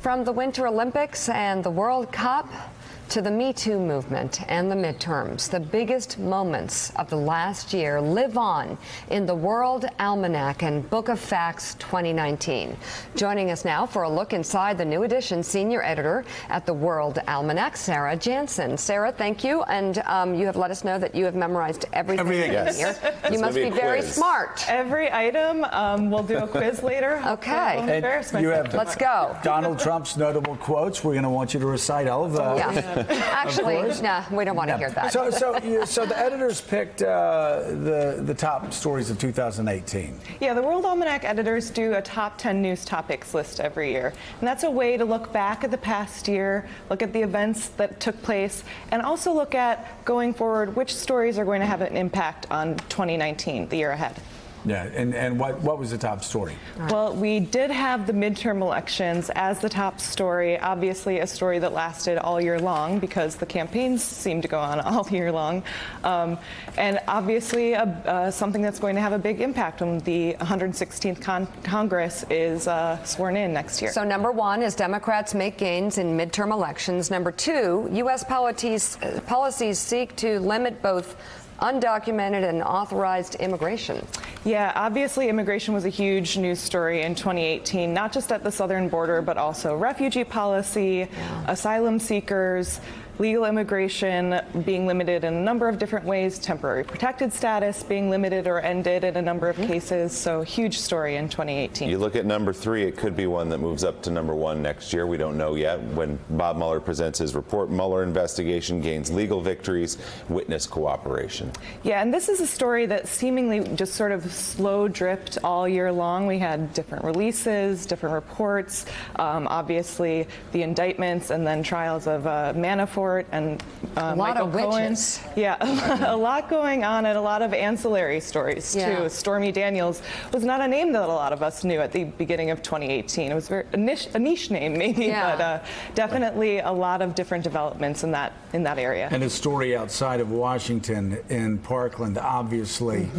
From the Winter Olympics and the World Cup to the Me Too movement and the midterms, the biggest moments of the last year live on in the World Almanac and Book of Facts 2019. Joining us now for a look inside the new edition, senior editor at the World Almanac, Sarah Jansen. Sarah, thank you. And you have let us know that you have memorized everything yes. here. You must be very smart. Every item. We'll do a quiz later. Okay. You have Let's go. Donald Trump's notable quotes. We're going to want you to recite all of those. Yeah. Actually, no, we don't want to hear that. So the editors picked the top stories of 2018. Yeah, the World Almanac editors do a top 10 news topics list every year. And that's a way to look back at the past year, look at the events that took place, and also look at, going forward, which stories are going to have an impact on 2019, the year ahead. Yeah, and what was the top story? Well, we did have the midterm elections as the top story, obviously a story that lasted all year long because the campaigns seem to go on all year long, and obviously something that's going to have a big impact when the 116th Congress is sworn in next year. So number one is Democrats make gains in midterm elections. Number two, U.S. policies seek to limit both undocumented and authorized immigration. Yeah, obviously immigration was a huge news story in 2018, not just at the southern border, but also refugee policy, asylum seekers, legal immigration being limited in a number of different ways, temporary protected status being limited or ended in a number of cases. So huge story in 2018. You look at number three, it could be one that moves up to number one next year. We don't know yet. When Bob Mueller presents his report, Mueller investigation gains legal victories, witness cooperation. Yeah, and this is a story that seemingly just sort of slow dripped all year long. We had different releases, different reports, obviously the indictments and then trials of Manafort and a lot Michael of Cohen. witches. Yeah, a lot going on and a lot of ancillary stories too. Stormy Daniels was not a name that a lot of us knew at the beginning of 2018. It was a niche name maybe, but definitely a lot of different developments in that area. And a story outside of Washington in Parkland, obviously,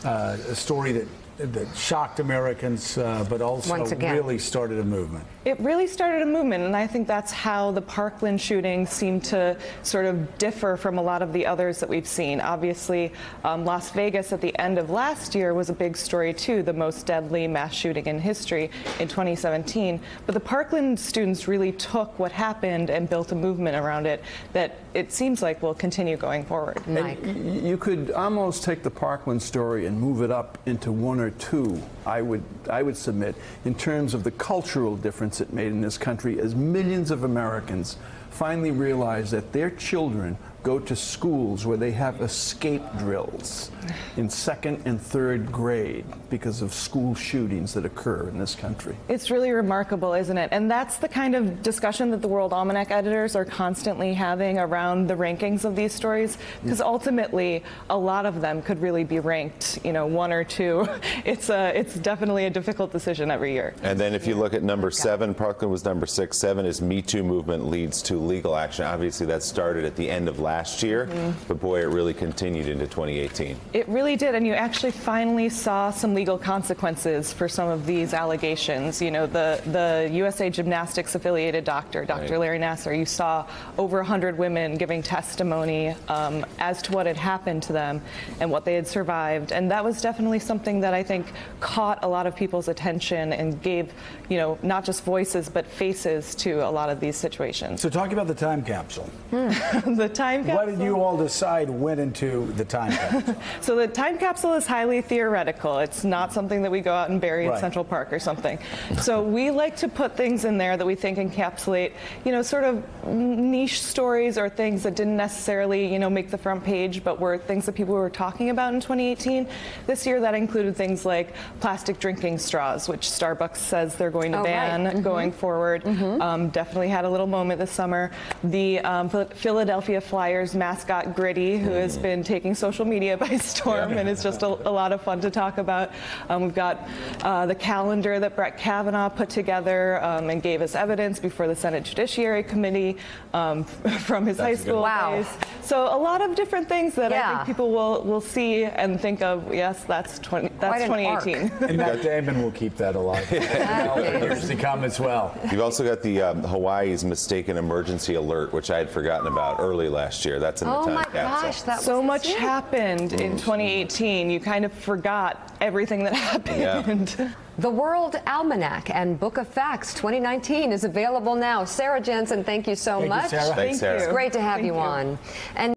a story that shocked Americans, but also really started a movement. It really started a movement, and I think that's how the Parkland shooting seemed to sort of differ from a lot of the others that we've seen. Obviously, Las Vegas at the end of last year was a big story too, the most deadly mass shooting in history in 2017. But the Parkland students really took what happened and built a movement around it that it seems like will continue going forward. Mike. You could almost take the Parkland story and move it up into one or two, I would submit, in terms of the cultural difference it made in this country as millions of Americans finally realized that their children go to schools where they have escape drills in second and third grade because of school shootings that occur in this country. It's really remarkable, isn't it? And that's the kind of discussion that the World Almanac editors are constantly having around the rankings of these stories, because ultimately a lot of them could really be ranked, one or two. It's definitely a difficult decision every year. And then if you look at number seven, Parkland was number 6. 7 is Me Too movement leads to legal action. Obviously that started at the end of last year, but boy, it really continued into 2018. It really did, and you actually finally saw some legal consequences for some of these allegations. The USA Gymnastics affiliated Dr. Larry Nassar, you saw over 100 women giving testimony as to what had happened to them and what they had survived, and that was definitely something that I think caught a lot of people's attention and gave, not just voices but faces to a lot of these situations. So talk about the time capsule. The time capsule. What did you all decide went into the time capsule? So the time capsule is highly theoretical. It's not something that we go out and bury in Central Park or something. So we like to put things in there that we think encapsulate, sort of niche stories or things that didn't necessarily, make the front page, but were things that people were talking about in 2018. This year that included things like plastic drinking straws, which Starbucks says they're going to ban going forward. Definitely had a little moment this summer. The Philadelphia Flyers mascot Gritty, who has been taking social media by storm and is just a lot of fun to talk about. We've got the calendar that Brett Kavanaugh put together and gave us evidence before the Senate Judiciary Committee from his high school days. So a lot of different things that I think people will see and think of, yes, that's 2018. And Matt Damon will keep that alive. Years to come as well. You've also got the Hawaii's mistaken emergency alert, which I had forgotten about early last year. That's in the time capsule. Oh my gosh, that so was much happened in 2018. You kind of forgot everything that happened. Yeah. The World Almanac and Book of Facts 2019 is available now. Sarah Jensen, thank you so much. Thank you, Sarah. Thanks, Sarah. It's great to have you on. And